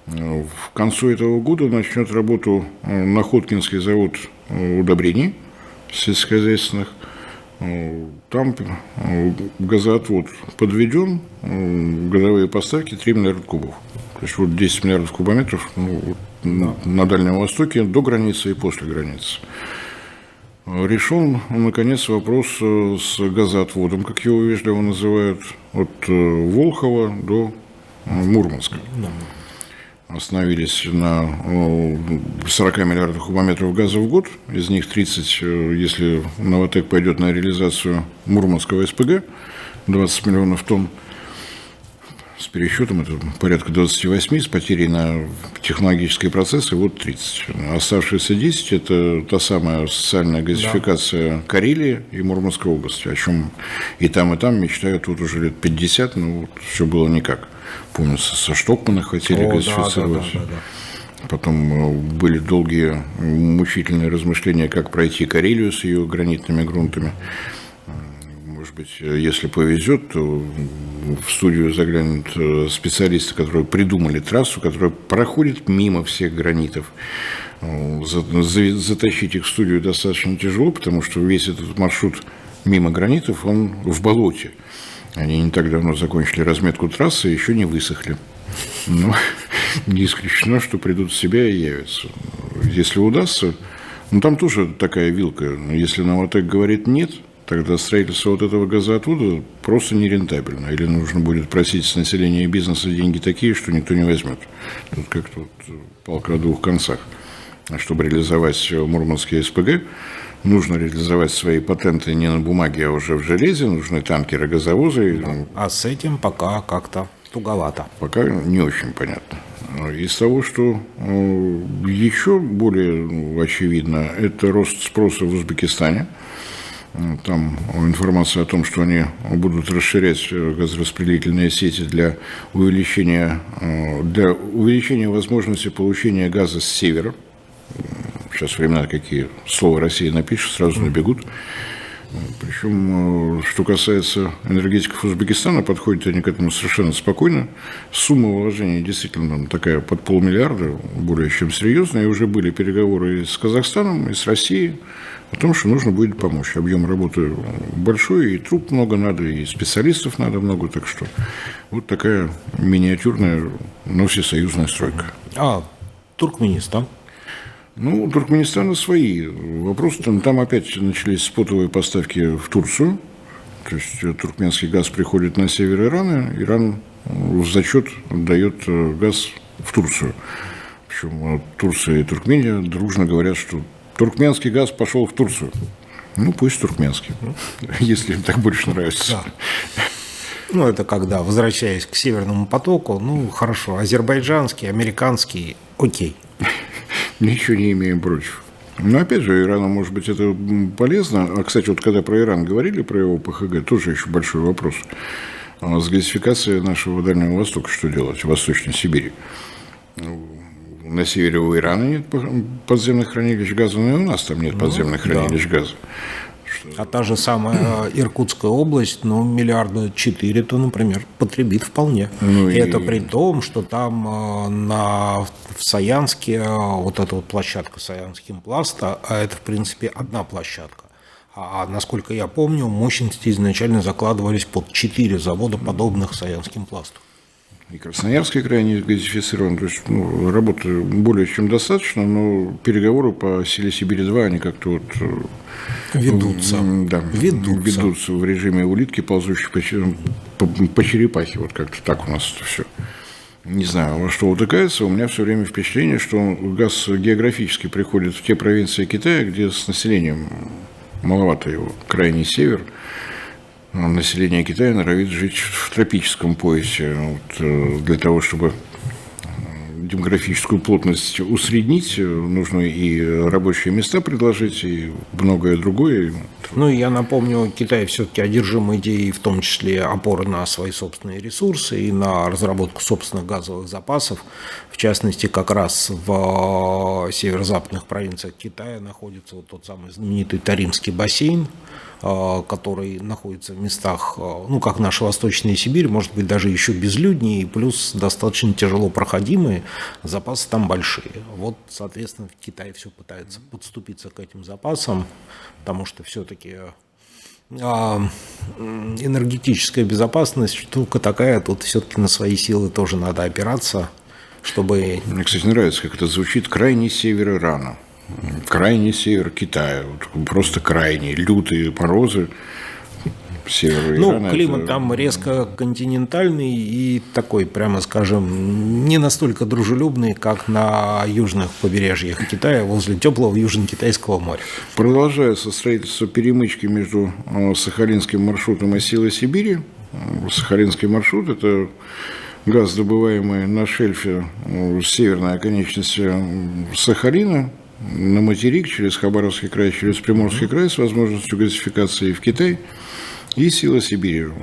В концу этого года начнет работу Находкинский завод удобрений сельскохозяйственных. Там газоотвод подведен, годовые поставки 3 миллиарда кубов. То есть вот 10 миллиардов кубометров на Дальнем Востоке до границы и после границы. Решен, наконец, вопрос с газоотводом, как его вежливо называют, от Волхова до Мурманска. Остановились на 40 миллиардах кубометров газа в год. Из них 30, если Новатэк пойдет на реализацию Мурманского СПГ, 20 миллионов тонн. С пересчетом это порядка 28, с потерей на технологические процессы вот 30. Оставшиеся 10 – это та самая социальная газификация Карелии и Мурманской области, о чем и там мечтают вот уже лет 50, но вот все было никак. Помню, со Штокмана хотели газифицировать. Да. Потом были долгие мучительные размышления, как пройти Карелию с ее гранитными грунтами. Может быть, если повезет, то в студию заглянут специалисты, которые придумали трассу, которая проходит мимо всех гранитов. Затащить их в студию достаточно тяжело, потому что весь этот маршрут мимо гранитов, он в болоте. Они не так давно закончили разметку трассы и еще не высохли. Но не исключено, что придут в себя и явятся. Если удастся, там тоже такая вилка. Если Новатэк говорит «нет», тогда строительство вот этого газоотвода просто нерентабельно. Или нужно будет просить с населения и бизнеса деньги такие, что никто не возьмет. Тут как-то палка о двух концах. А чтобы реализовать Мурманский СПГ, нужно реализовать свои патенты не на бумаге, а уже в железе. Нужны танкеры, газовозы. Да. А с этим пока как-то туговато. Пока не очень понятно. Из того, что еще более очевидно, это рост спроса в Узбекистане. Там информация о том, что они будут расширять газораспределительные сети для увеличения возможности получения газа с севера. Сейчас времена какие, слово «Россия» напишешь, сразу набегут. Причем, что касается энергетиков Узбекистана, подходят они к этому совершенно спокойно. Сумма вложений действительно такая под 500 миллиарда, более чем серьезная. И уже были переговоры и с Казахстаном, и с Россией о том, что нужно будет помочь. Объем работы большой, и труп много надо, и специалистов надо много. Так что вот такая миниатюрная, но всесоюзная стройка. А Туркменистан? Ну, у Туркменистана свои вопросы. Там опять начались спотовые поставки в Турцию. То есть туркменский газ приходит на север Ирана. Иран в зачет отдает газ в Турцию. Причем Турция и Туркмения дружно говорят, что туркменский газ пошел в Турцию. Ну, пусть туркменский, если им так больше нравится. Да. Ну, это когда, возвращаясь к Северному потоку, ну, хорошо, азербайджанский, американский, окей. Ничего не имеем против. Но, опять же, Ирану, может быть, это полезно. А, кстати, вот когда про Иран говорили, про его ПХГ, тоже еще большой вопрос. А с газификацией нашего Дальнего Востока что делать, в Восточной Сибири? На севере у Ирана нет подземных хранилищ газа, но и у нас там нет подземных хранилищ газа. что... А та же самая Иркутская область, ну, 4 миллиарда, то, например, потребит вполне. Ну, и это при том, что там в Саянске вот эта вот площадка Саянскимпласта, а это, в принципе, одна площадка. А насколько я помню, мощности изначально закладывались под 4 завода, подобных Саянскимпласту. И Красноярский край не газифицирован. То есть работы более чем достаточно, но переговоры по силе Сибири-2, они как-то вот... Ведутся. Да, ведутся в режиме улитки, ползущей по черепахе. Вот как-то так у нас это все. Не знаю, во что утыкается. У меня все время впечатление, что газ географически приходит в те провинции Китая, где с населением маловато его, крайний север. Население Китая норовит жить в тропическом поясе. Вот, для того, чтобы демографическую плотность усреднить, нужно и рабочие места предложить, и многое другое. Ну, я напомню, Китай все-таки одержим идеей, в том числе опоры на свои собственные ресурсы и на разработку собственных газовых запасов. В частности, как раз в северо-западных провинциях Китая находится вот тот самый знаменитый Таримский бассейн, который находится в местах, ну, как наша Восточная Сибирь, может быть, даже еще безлюднее, и плюс достаточно тяжело проходимые, запасы там большие. Вот, соответственно, Китай все пытается подступиться к этим запасам, потому что все-таки энергетическая безопасность штука такая, тут все-таки на свои силы тоже надо опираться, чтобы... Мне, кстати, нравится, как это звучит: крайний север Ирана. Крайний север Китая, вот просто крайний, лютые морозы севера Ирана. Ну, климат там резко континентальный и такой, прямо скажем, не настолько дружелюбный, как на южных побережьях Китая, возле теплого Южно-Китайского моря. Продолжается строительство перемычки между Сахалинским маршрутом и Силой Сибири. Сахалинский маршрут – это газ, добываемый на шельфе северной оконечности Сахалина, на материк, через Хабаровский край, через Приморский край, с возможностью газификации в Китай, и Сила Сибири.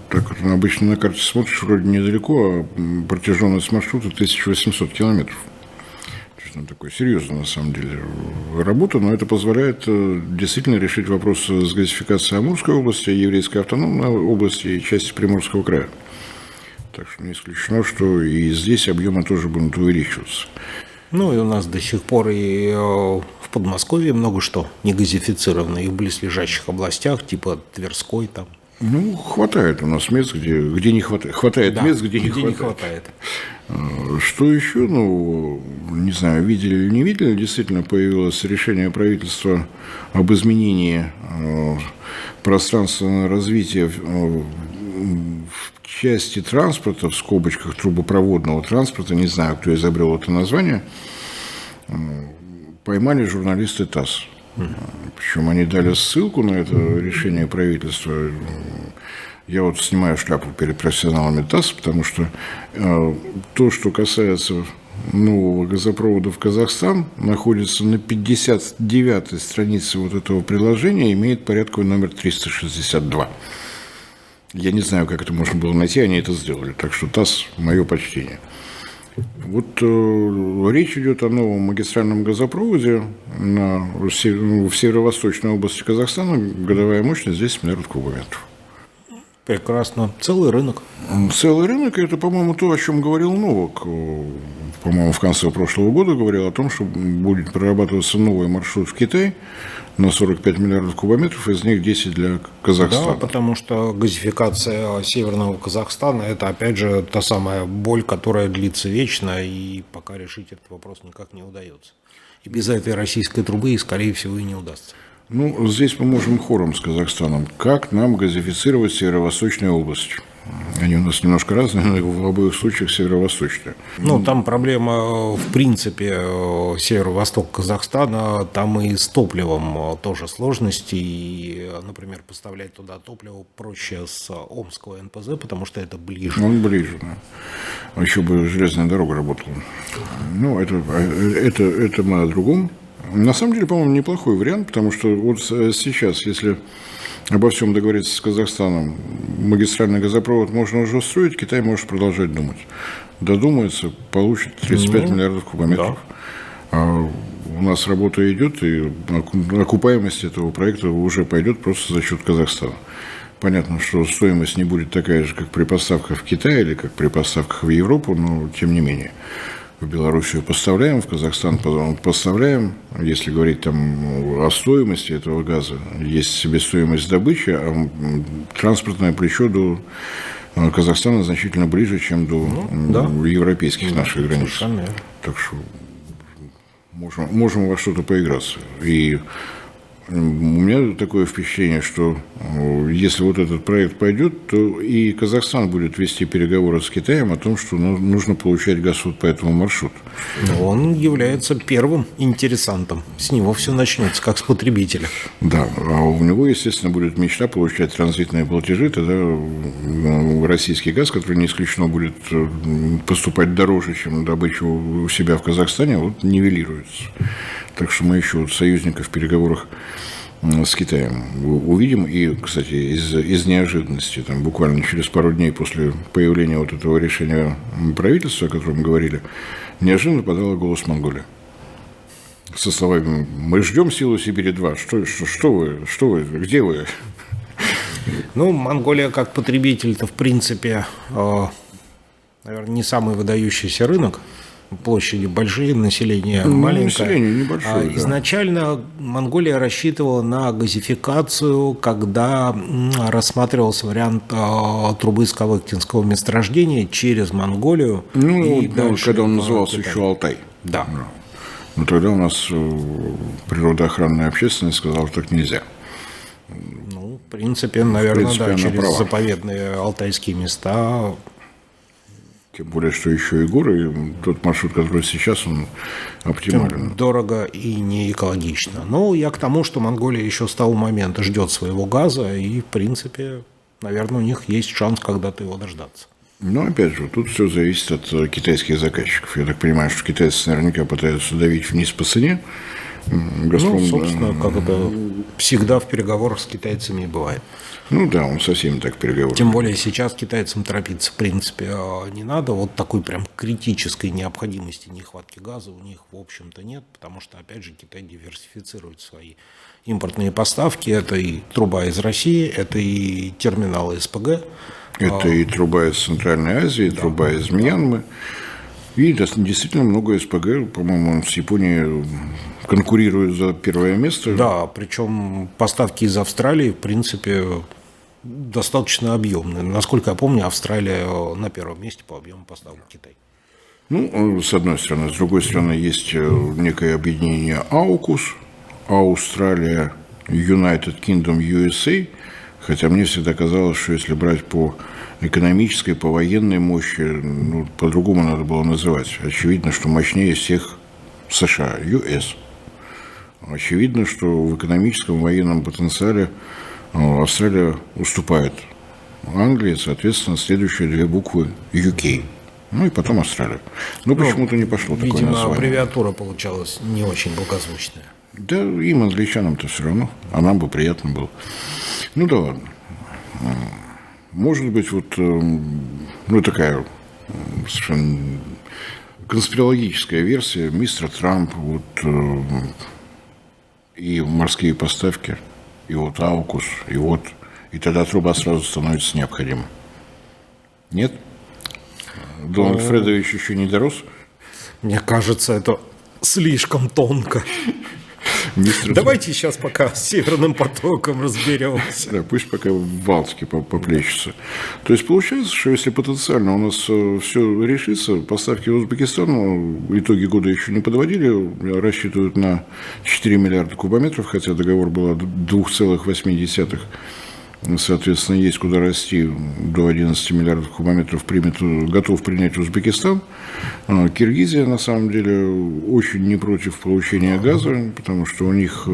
Так вот, обычно на карте смотришь, вроде недалеко, а протяженность маршрута 1800 километров. То есть, такой серьезная, на самом деле, работа, но это позволяет действительно решить вопрос с газификацией Амурской области, Еврейской автономной области и части Приморского края. Так что не исключено, что и здесь объемы тоже будут увеличиваться. Ну и у нас до сих пор и в Подмосковье много что не газифицировано, и в близлежащих областях, типа Тверской там. Ну, хватает у нас мест, где не хватает. Хватает Да, мест, где не хватает. Что еще, ну, не знаю, видели или не видели, действительно появилось решение правительства об изменении пространственного развития в части транспорта, в скобочках трубопроводного транспорта, не знаю, кто изобрел это название, поймали журналисты ТАСС. Причем они дали ссылку на это решение правительства. Я вот снимаю шляпу перед профессионалами ТАСС, потому что то, что касается нового газопровода в Казахстан, находится на 59-й странице вот этого приложения, имеет порядковый номер 362. Я не знаю, как это можно было найти, они это сделали. Так что ТАСС, мое почтение. Вот речь идет о новом магистральном газопроводе в северо-восточной области Казахстана. Годовая мощность 10 миллиардов кубометров. Прекрасно. Целый рынок. Целый рынок – это, по-моему, то, о чем говорил Новак. По-моему, в конце прошлого года говорил о том, что будет прорабатываться новый маршрут в Китай на 45 миллиардов кубометров, из них 10 для Казахстана. Да, потому что газификация Северного Казахстана – это, опять же, та самая боль, которая длится вечно, и пока решить этот вопрос никак не удается. И без этой российской трубы, скорее всего, и не удастся. Ну, здесь мы можем хором с Казахстаном. Как нам газифицировать Северо-Восточную область? Они у нас немножко разные, но в обоих случаях северо-восточные. Ну, там проблема, в принципе, северо-восток Казахстана, там и с топливом тоже сложности. И, например, поставлять туда топливо проще с Омского НПЗ, потому что это ближе. Он ближе, да. Еще бы железная дорога работала. Ну, это мы о другом. На самом деле, по-моему, неплохой вариант, потому что вот сейчас, если обо всем договориться с Казахстаном, магистральный газопровод можно уже строить, Китай может продолжать думать. Додумается, получит 35 миллиардов кубометров. Да. у нас работа идет, и окупаемость этого проекта уже пойдет просто за счет Казахстана. Понятно, что стоимость не будет такая же, как при поставках в Китай или как при поставках в Европу, но тем не менее. В Белоруссию поставляем, в Казахстан поставляем. Если говорить там о стоимости этого газа, есть себестоимость добычи, а транспортное плечо до Казахстана значительно ближе, чем до европейских наших границ. Так что можем во что-то поиграться. И у меня такое впечатление, что если вот этот проект пойдет, то и Казахстан будет вести переговоры с Китаем о том, что нужно получать газ вот по этому маршруту. Он является первым интересантом. С него все начнется, как с потребителя. Да, а у него, естественно, будет мечта получать транзитные платежи, тогда российский газ, который не исключено будет поступать дороже, чем добыча у себя в Казахстане, вот нивелируется. Так что мы еще вот союзников в переговорах с Китаем увидим. И, кстати, из неожиданности, там, буквально через пару дней после появления вот этого решения правительства, о котором мы говорили, неожиданно подала голос Монголия. Со словами: мы ждем силу Сибири-2. Что вы, где вы? Ну, Монголия как потребитель-то, в принципе, наверное, не самый выдающийся рынок. Площади большие, население маленькое. Население небольшое, да. Изначально Монголия рассчитывала на газификацию, когда рассматривался вариант трубы Скалыктинского месторождения через Монголию. Ну, когда он назывался Китай. еще Алтай. Да. Но тогда у нас природоохранная общественность сказала, что так нельзя. Ну, в принципе, наверное, да, через заповедные алтайские места. Тем более, что еще и горы, и тот маршрут, который сейчас, он оптимален. Дорого и не экологично. Но я к тому, что Монголия еще с того момента ждет своего газа, и, в принципе, наверное, у них есть шанс когда-то его дождаться. Но, опять же, тут все зависит от китайских заказчиков. Я так понимаю, что китайцы наверняка пытаются давить вниз по цене. «Газпром», ну, собственно, как это всегда в переговорах с китайцами и бывает. Ну да, он со всеми так переговоры. Тем более сейчас китайцам торопиться, в принципе, не надо. Вот такой прям критической необходимости нехватки газа у них, в общем-то, нет, потому что, опять же, Китай диверсифицирует свои импортные поставки. Это и труба из России, это и терминалы СПГ. Это и труба из Центральной Азии, да, труба из Мьянмы. И действительно много СПГ, по-моему, он с Японией конкурирует за первое место. Да, причем поставки из Австралии, в принципе, достаточно объемные. Насколько я помню, Австралия на первом месте по объему поставок в Китай. Ну, с одной стороны. С другой стороны, есть некое объединение AUKUS, Австралия, United Kingdom, USA. Хотя мне всегда казалось, что если брать по экономической, по военной мощи, ну, по-другому надо было называть. Очевидно, что мощнее всех США, US. Очевидно, что в экономическом, военном потенциале Австралия уступает Англии, соответственно, следующие две буквы UK. Ну и потом Австралия. Но почему-то не пошло такое название. Видимо, аббревиатура получалась не очень благозвучная. Да, им, англичанам-то все равно, а нам бы приятно было. Ну да ладно. Может быть, вот, ну, такая совершенно конспирологическая версия: мистер Трамп, вот, и морские поставки, и вот AUKUS, и тогда труба сразу становится необходима. Нет? Дональд Фредович еще не дорос? Мне кажется, это слишком тонко. Давайте сейчас пока с Северным потоком разберемся. Да, пусть пока в Балтике поплещется. То есть получается, что если потенциально у нас все решится, поставки в Узбекистану итоги года еще не подводили, рассчитывают на 4 миллиарда кубометров, хотя договор был 2,8. Соответственно, есть куда расти. До 11 миллиардов кубометров готов принять Узбекистан. Киргизия, на самом деле, очень не против получения газа, потому что у них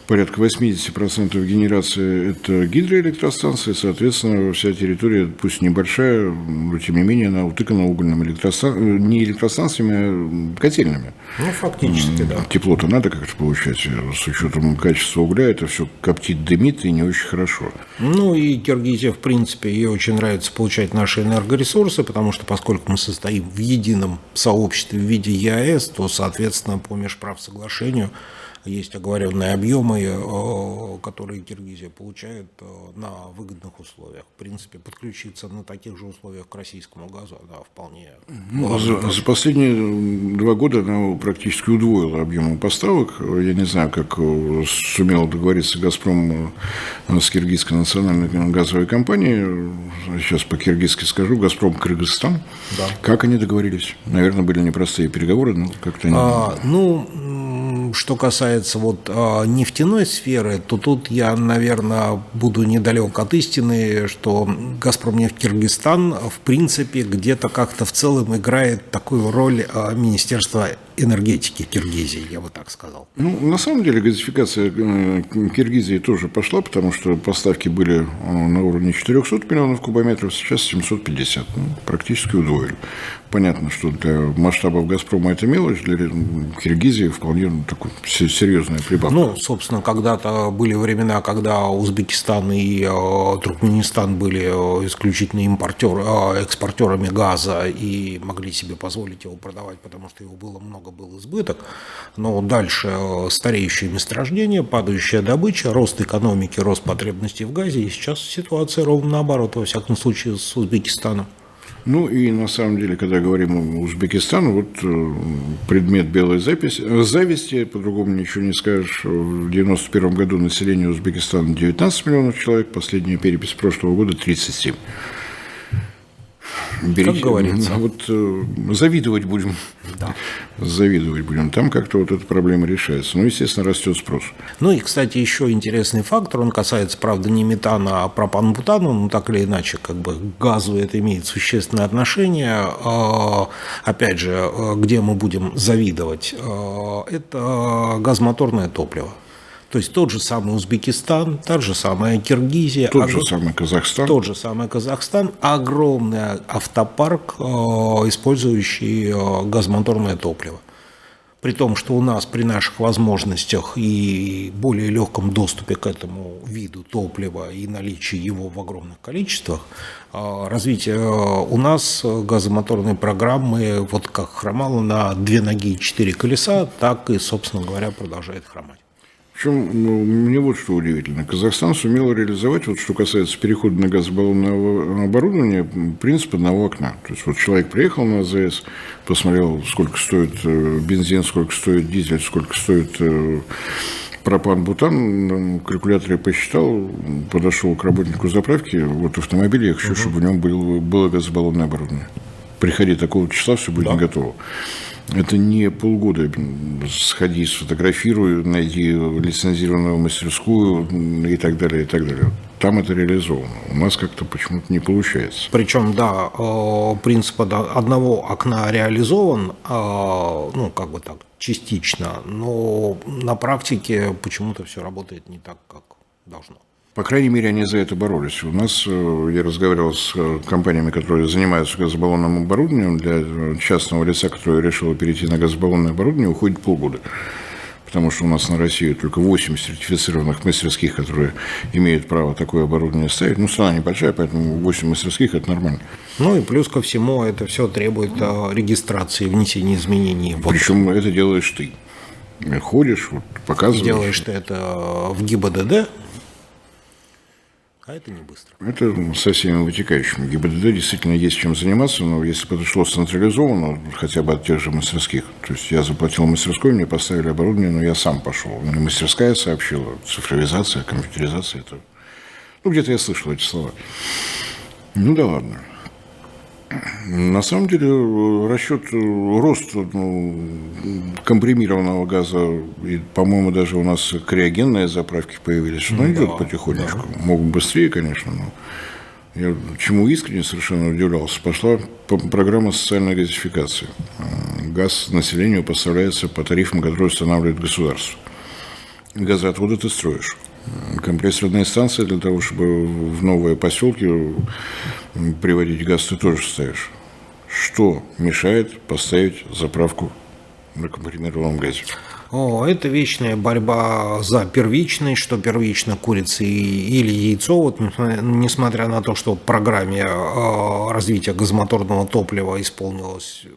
порядка 80% генерации – это гидроэлектростанции, соответственно, вся территория, пусть небольшая, но тем не менее она утыкана угольными не электростанциями, а котельными. Ну, фактически, да. Тепло-то надо как-то получать, с учетом качества угля, это все коптит, дымит и не очень хорошо. Ну и Киргизия, в принципе, ей очень нравится получать наши энергоресурсы, потому что поскольку мы состоим в едином сообществе в виде ЕАЭС, то, соответственно, по межправсоглашению есть оговоренные объемы, которые Киргизия получает на выгодных условиях. В принципе, подключиться на таких же условиях к российскому газу, да, вполне. За последние 2 года она практически удвоила объемы поставок. Я не знаю, как сумел договориться «Газпром» с Киргизской национальной газовой компанией. Сейчас по-киргизски скажу. «Газпром Кыргызстан». Да. Как они договорились? Наверное, были непростые переговоры, но как-то что касается нефтяной сферы, то тут я, наверное, буду недалек от истины, что «Газпромнефть Киргизстан» в принципе где-то как-то в целом играет такую роль Министерства энергетики Киргизии, я бы так сказал. На самом деле газификация Киргизии тоже пошла, потому что поставки были на уровне 400 миллионов кубометров, сейчас 750, практически удвоили. Понятно, что для масштабов «Газпрома» это мелочь, для Киргизии вполне такой серьезная прибавка. Собственно, когда-то были времена, когда Узбекистан и Туркменистан были исключительно экспортерами газа и могли себе позволить его продавать, потому что его было много, был избыток. Но дальше стареющие месторождения, падающая добыча, рост экономики, рост потребностей в газе. И сейчас ситуация ровно наоборот, во всяком случае, с Узбекистаном. И на самом деле, когда говорим о Узбекистане, предмет белой зависти, по-другому ничего не скажешь. В 1991 году население Узбекистана 19 миллионов человек, последняя перепись прошлого года 37. Как говорится. Завидовать будем. Да. Завидовать будем. Там как-то эта проблема решается. Естественно, растет спрос. И, кстати, еще интересный фактор, он касается, правда, не метана, а пропан-бутана, но так или иначе, к газу это имеет существенное отношение. Опять же, где мы будем завидовать? Это газомоторное топливо. То есть тот же самый Узбекистан, та же самая Киргизия. Тот же самый Казахстан. Тот же самый Казахстан. Огромный автопарк, использующий газомоторное топливо. При том, что у нас при наших возможностях и более легком доступе к этому виду топлива и наличии его в огромных количествах, развитие у нас газомоторной программы как хромало на 2 ноги и 4 колеса, так и, собственно говоря, продолжает хромать. Причем, мне что удивительно. Казахстан сумел реализовать, что касается перехода на газобаллонное оборудование, принцип одного окна. То есть человек приехал на АЗС, посмотрел, сколько стоит бензин, сколько стоит дизель, сколько стоит пропан-бутан, на калькуляторе посчитал, подошел к работнику заправки, автомобиль, я хочу, чтобы в нем было газобаллонное оборудование. Приходи такого числа, все будет готово. Это не полгода сходи, сфотографируй, найди лицензированную мастерскую и так далее, и так далее. Там это реализовано. У нас как-то почему-то не получается. Причем, принцип одного окна реализован, частично, но на практике почему-то все работает не так, как должно. По крайней мере, они за это боролись. У нас, я разговаривал с компаниями, которые занимаются газобаллонным оборудованием. Для частного лица, которое решило перейти на газобаллонное оборудование, уходит полгода. Потому что у нас на России только 8 сертифицированных мастерских, которые имеют право такое оборудование ставить. Страна небольшая, поэтому 8 мастерских – это нормально. И плюс ко всему это все требует регистрации, внесения изменений. Причем это делаешь ты. Ходишь, показываешь. Делаешь ты это в ГИБДД. А это не быстро. Это со всеми вытекающими. ГИБДД действительно есть чем заниматься, но если бы это шло централизованно, хотя бы от тех же мастерских, то есть я заплатил мастерской, мне поставили оборудование, но я сам пошел. Мне мастерская сообщила, цифровизация, компьютеризация. Это... где-то я слышал эти слова. Да ладно. На самом деле расчет рост компримированного газа, и, по-моему, даже у нас криогенные заправки появились, идет потихонечку. Могут быстрее, конечно, но я чему искренне совершенно удивлялся. Пошла программа социальной газификации. Газ населению поставляется по тарифам, которые устанавливает государство. газоотводы ты строишь. Компрессорные станции для того, чтобы в новые поселки приводить газ, ты тоже ставишь. Что мешает поставить заправку на компримированном газе? Это вечная борьба за первичность, что первично курица или яйцо. Вот, несмотря на то, что в программе развития газомоторного топлива исполнилось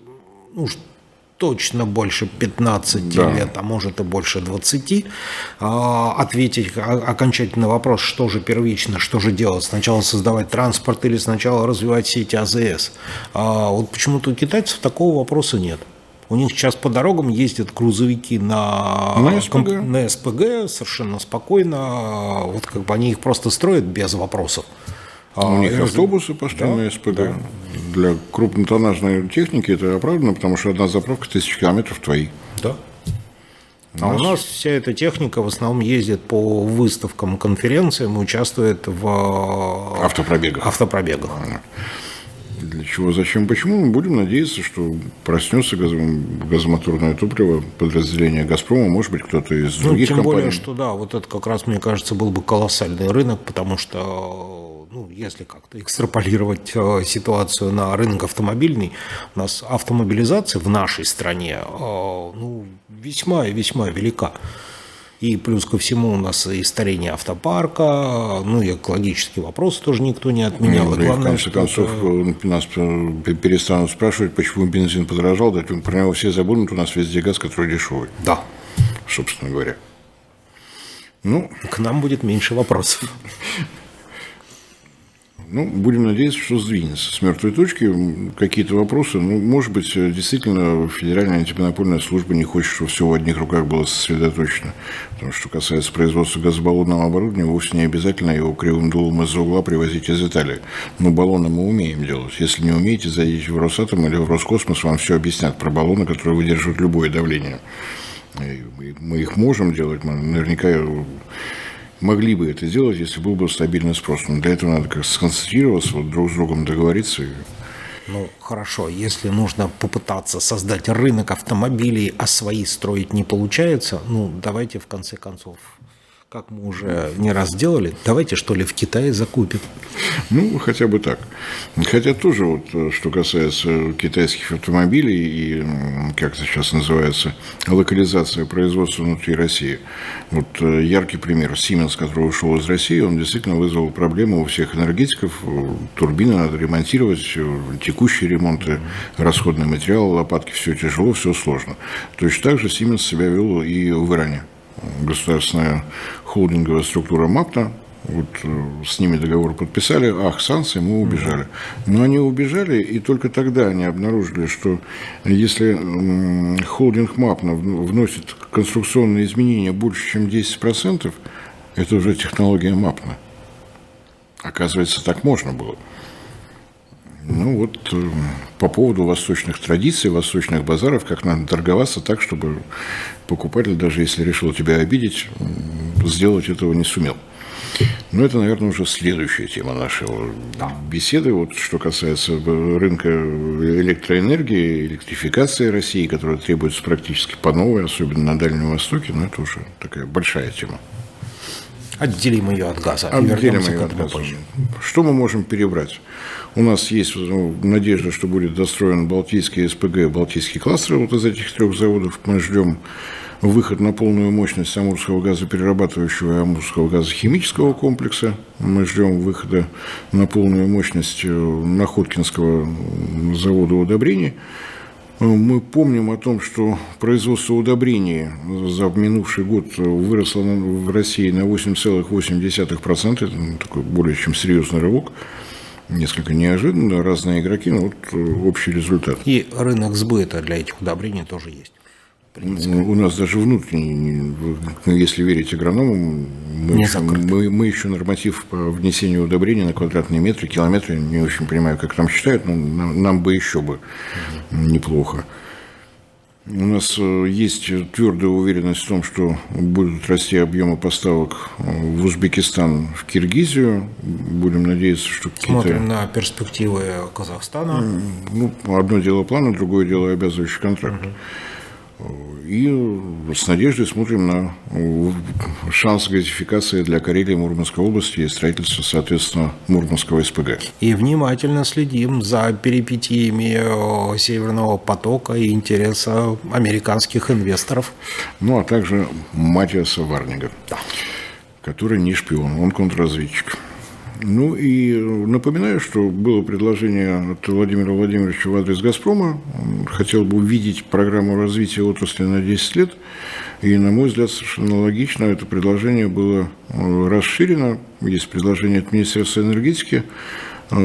точно больше 15 лет, а может и больше 20, ответить окончательно на вопрос, что же первично, что же делать. Сначала создавать транспорт или сначала развивать сети АЗС. Вот почему-то у китайцев такого вопроса нет. У них сейчас по дорогам ездят грузовики на СПГ совершенно спокойно. Вот как бы они их просто строят без вопросов. У них автобусы пошли на СПГ. Да. Для крупнотоннажной техники это оправдано, потому что одна заправка 1000 километров твои. Да. У нас вся эта техника в основном ездит по выставкам, конференциям, участвует в автопробегах. Для чего, зачем, почему? Мы будем надеяться, что проснется газомоторное топливо, подразделение «Газпрома», может быть, кто-то из других тем компаний. Более, что да, вот это как раз, мне кажется, был бы колоссальный рынок, потому что, если как-то экстраполировать ситуацию на рынок автомобильный, у нас автомобилизация в нашей стране весьма и весьма велика. И плюс ко всему у нас и старение автопарка, и экологические вопросы тоже никто не отменял. И в конце концов нас перестанут спрашивать, почему бензин подорожал, да про него все забудут, у нас везде газ, который дешевый. Да. Собственно говоря. К нам будет меньше вопросов. Будем надеяться, что сдвинется с мертвой точки. Какие-то вопросы, может быть, действительно, Федеральная антимонопольная служба не хочет, чтобы все в одних руках было сосредоточено. Потому что касается производства газобаллонного оборудования, вовсе не обязательно его кривым дулом из-за угла привозить из Италии. Но баллоны мы умеем делать. Если не умеете, зайдите в Росатом или в Роскосмос, вам все объяснят про баллоны, которые выдерживают любое давление. И мы их можем делать, мы наверняка могли бы это сделать, если был бы стабильный спрос. Но для этого надо как-то сконцентрироваться, друг с другом договориться. Хорошо, если нужно попытаться создать рынок автомобилей, а свои строить не получается, давайте в конце концов, как мы уже не раз делали, давайте что ли в Китае закупим. Хотя бы так. Хотя тоже, что касается китайских автомобилей и, как это сейчас называется, локализация производства внутри России. Яркий пример. Siemens, который ушел из России, он действительно вызвал проблемы у всех энергетиков. Турбины надо ремонтировать, текущие ремонты, расходный материал, лопатки, все тяжело, все сложно. Точно так же Siemens себя вел и в Иране. Государственная холдинговая структура МАПТА, с ними договор подписали, санкции, мы убежали. Но они убежали, и только тогда они обнаружили, что если холдинг МАПТА вносит конструкционные изменения больше, чем 10%, это уже технология МАПТА. Оказывается, так можно было. По поводу восточных традиций, восточных базаров, как надо торговаться так, чтобы покупатель, даже если решил тебя обидеть, сделать этого не сумел. Но это, наверное, уже следующая тема нашей беседы. Что касается рынка электроэнергии, электрификации России, которая требуется практически по новой, особенно на Дальнем Востоке, это уже такая большая тема. Отделим ее от газа. Отделим ее от газа. Что мы можем перебрать? У нас есть надежда, что будет достроен Балтийский СПГ, Балтийский кластер из этих 3 заводов. Мы ждем выход на полную мощность Амурского газоперерабатывающего и Амурского газохимического комплекса. Мы ждем выхода на полную мощность Находкинского завода удобрений. Мы помним о том, что производство удобрений за минувший год выросло в России на 8,8%. Это такой более чем серьезный рывок. Несколько неожиданно, разные игроки, но общий результат. И рынок сбыта для этих удобрений тоже есть. У нас даже внутренний, если верить агрономам, мы еще норматив по внесению удобрений на квадратные метры, километры, не очень понимаю, как там считают, но нам бы еще неплохо. У нас есть твердая уверенность в том, что будут расти объемы поставок в Узбекистан, в Киргизию. Будем надеяться, что Смотрим на перспективы Казахстана. Одно дело план, другое дело обязывающий контракт. И с надеждой смотрим на шанс газификации для Карелии, Мурманской области и строительства, соответственно, Мурманского СПГ. И внимательно следим за перипетиями Северного потока и интереса американских инвесторов. Ну, а также Матиаса Варнига, который не шпион, он контрразведчик. Ну и напоминаю, что было предложение от Владимира Владимировича в адрес «Газпрома». Он хотел бы увидеть программу развития отрасли на 10 лет. И, на мой взгляд, совершенно логично, это предложение было расширено. Есть предложение от Министерства энергетики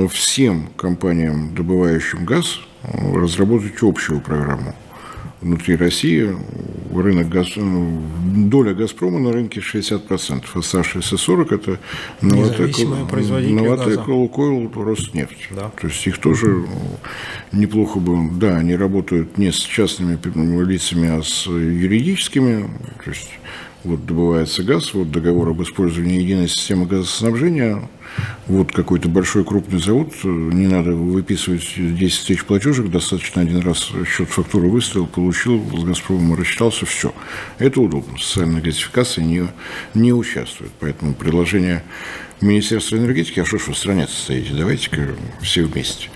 всем компаниям, добывающим газ, разработать общую программу. Внутри России доля «Газпрома» на рынке 60%, оставшиеся 40% – это «Новатэк», «Лукойл», «Роснефть». Да. То есть их тоже неплохо бы… Да, они работают не с частными лицами, а с юридическими. То есть вот добывается газ, вот договор об использовании единой системы газоснабжения, вот какой-то большой крупный завод, не надо выписывать 10 тысяч платежек, достаточно один раз счет фактуры выставил, получил, с «Газпромом» рассчитался, все. Это удобно, социальная газификация не участвует. Поэтому предложение Министерства энергетики, а что ж вы в стране стоите, давайте-ка все вместе.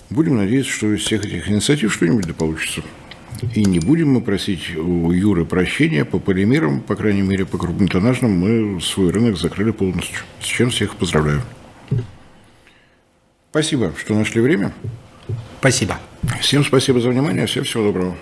Будем надеяться, что из всех этих инициатив что-нибудь да получится. И не будем мы просить у Юры прощения по полимерам, по крайней мере, по крупнотоннажным мы свой рынок закрыли полностью. С чем всех поздравляю. Спасибо, что нашли время. Спасибо. Всем спасибо за внимание, всем всего доброго.